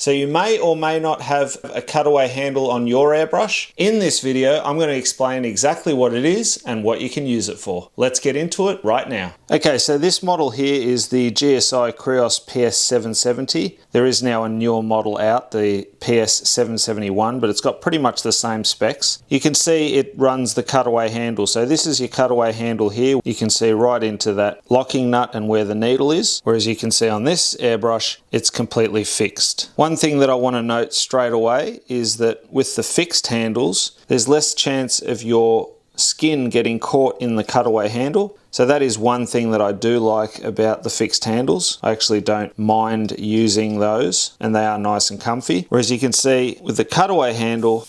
So you may or may not have a cutaway handle on your airbrush. In this video, I'm going to explain exactly what it is and what you can use it for. Let's get into it right now. Okay, so this model here is the GSI Krios PS770. There is now a newer model out, the PS771, but it's got pretty much the same specs. You can see it runs the cutaway handle. So this is your cutaway handle here. You can see right into that locking nut and where the needle is, whereas you can see on this airbrush, it's completely fixed. One thing that I want to note straight away is that with the fixed handles, there's less chance of your skin getting caught in the cutaway handle. So that is one thing that I do like about the fixed handles. I actually don't mind using those, and they are nice and comfy. Whereas you can see with the cutaway handle,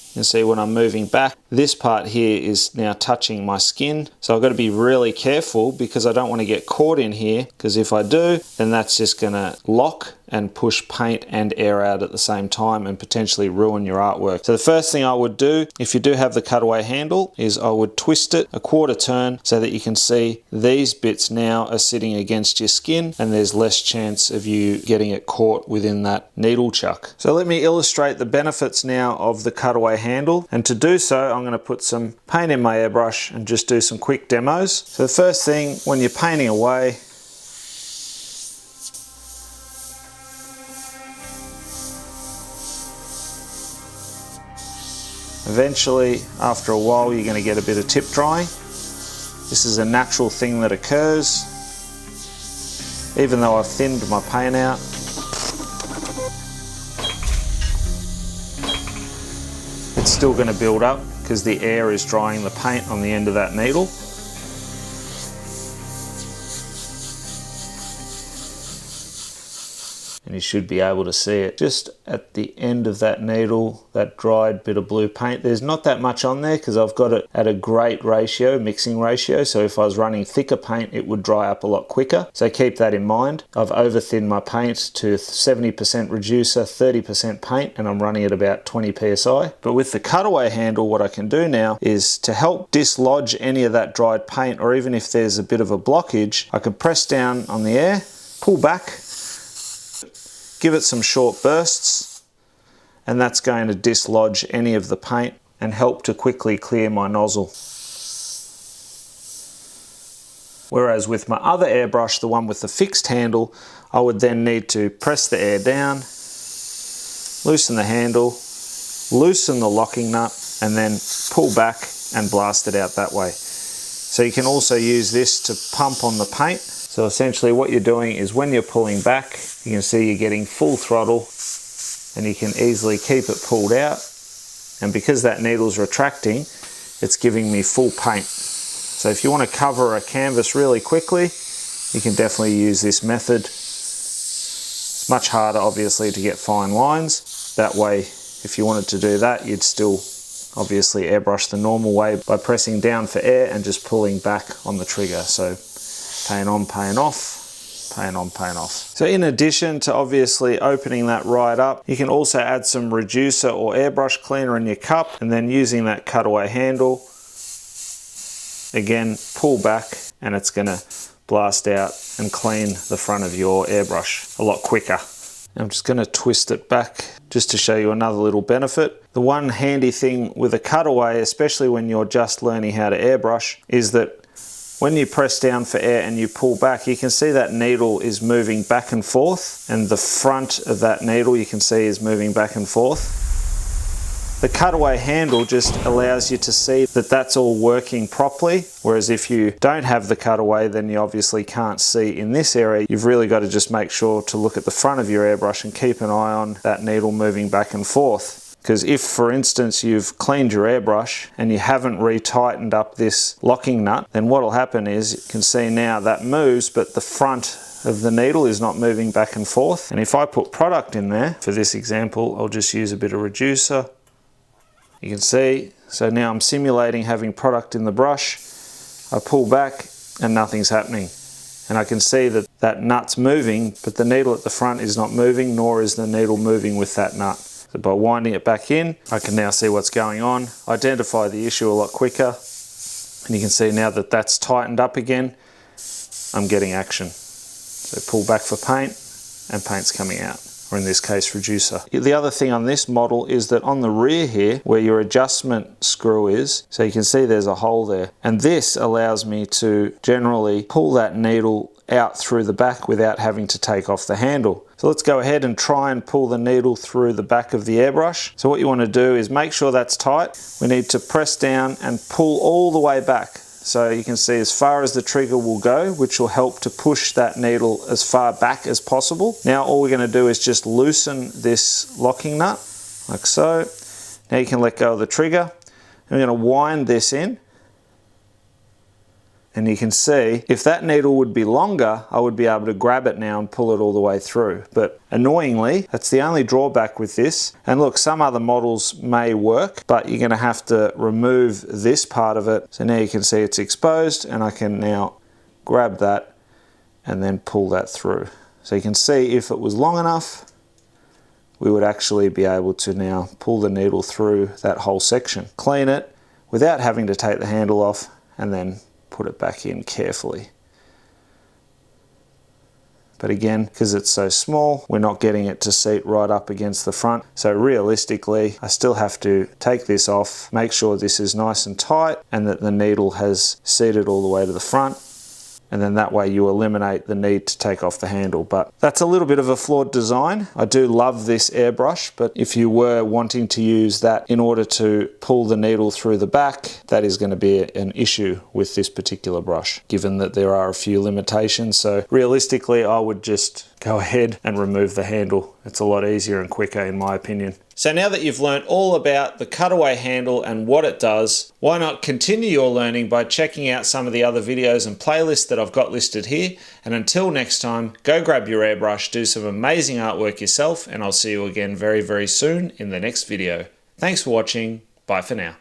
you can see when I'm moving back, this part here is now touching my skin. So I've got to be really careful because I don't want to get caught in here, because if I do, then that's just going to lock and push paint and air out at the same time and potentially ruin your artwork. So the first thing I would do, if you do have the cutaway handle, is I would twist it a quarter turn so that you can see these bits now are sitting against your skin and there's less chance of you getting it caught within that needle chuck. So let me illustrate the benefits now of the cutaway handle, and to do so I'm going to put some paint in my airbrush and just do some quick demos. So the first thing, when you're painting away, eventually, after a while, you're going to get a bit of tip drying. This is a natural thing that occurs. Even though I've thinned my paint out, it's still going to build up because the air is drying the paint on the end of that needle. And you should be able to see it just at the end of that needle, that dried bit of blue paint. There's not that much on there because I've got it at a great ratio, mixing ratio. So if I was running thicker paint, it would dry up a lot quicker. So keep that in mind. I've over thinned my paint to 70% reducer, 30% paint, and I'm running at about 20 PSI. But with the cutaway handle, what I can do now is to help dislodge any of that dried paint, or even if there's a bit of a blockage, I can press down on the air, pull back, give it some short bursts, and that's going to dislodge any of the paint and help to quickly clear my nozzle. Whereas with my other airbrush, the one with the fixed handle, I would then need to press the air down, loosen the handle, loosen the locking nut, and then pull back and blast it out that way. So you can also use this to pump on the paint. So essentially what you're doing is when you're pulling back, you can see you're getting full throttle and you can easily keep it pulled out. And because that needle's retracting, it's giving me full paint. So if you want to cover a canvas really quickly, you can definitely use this method. It's much harder obviously to get fine lines. That way, if you wanted to do that, you'd still obviously airbrush the normal way by pressing down for air and just pulling back on the trigger. So paint on, paint off, paint on, paint off. So in addition to obviously opening that right up, you can also add some reducer or airbrush cleaner in your cup, and then using that cutaway handle, again, pull back, and it's going to blast out and clean the front of your airbrush a lot quicker. I'm just going to twist it back just to show you another little benefit. The one handy thing with a cutaway, especially when you're just learning how to airbrush, is that when you press down for air and you pull back, you can see that needle is moving back and forth, and the front of that needle you can see is moving back and forth. The cutaway handle just allows you to see that that's all working properly, whereas if you don't have the cutaway, then you obviously can't see in this area. You've really got to just make sure to look at the front of your airbrush and keep an eye on that needle moving back and forth. Because if, for instance, you've cleaned your airbrush and you haven't retightened up this locking nut, then what will happen is you can see now that moves, but the front of the needle is not moving back and forth. And if I put product in there, for this example, I'll just use a bit of reducer. You can see, so now I'm simulating having product in the brush. I pull back and nothing's happening. And I can see that that nut's moving, but the needle at the front is not moving, nor is the needle moving with that nut. So by winding it back in, I can now see what's going on, identify the issue a lot quicker, and you can see now that that's tightened up again, I'm getting action. So pull back for paint, and paint's coming out. or in this case reducer. The other thing on this model is that on the rear here, where your adjustment screw is, so you can see there's a hole there, and this allows me to generally pull that needle out through the back without having to take off the handle. So let's go ahead and try and pull the needle through the back of the airbrush. So what you want to do is make sure that's tight. We need to press down and pull all the way back. So you can see as far as the trigger will go, which will help to push that needle as far back as possible. Now all we're going to do is just loosen this locking nut, like so. Now you can let go of the trigger. I'm going to wind this in. And you can see, if that needle would be longer, I would be able to grab it now and pull it all the way through. But annoyingly, that's the only drawback with this. And look, some other models may work, but you're going to have to remove this part of it. So now you can see it's exposed, and I can now grab that and then pull that through. So you can see if it was long enough, we would actually be able to now pull the needle through that whole section. Clean it without having to take the handle off, and then put it back in carefully. But again, because it's so small, we're not getting it to seat right up against the front. So realistically, I still have to take this off, make sure this is nice and tight and that the needle has seated all the way to the front. And then that way you eliminate the need to take off the handle. But that's a little bit of a flawed design. I do love this airbrush, but if you were wanting to use that in order to pull the needle through the back, that is going to be an issue with this particular brush, given that there are a few limitations. So realistically, I would just go ahead and remove the handle. It's a lot easier and quicker in my opinion. So now that you've learned all about the cutaway handle and what it does, why not continue your learning by checking out some of the other videos and playlists that I've got listed here. And until next time, go grab your airbrush, do some amazing artwork yourself, and I'll see you again very, very soon in the next video. Thanks for watching. Bye for now.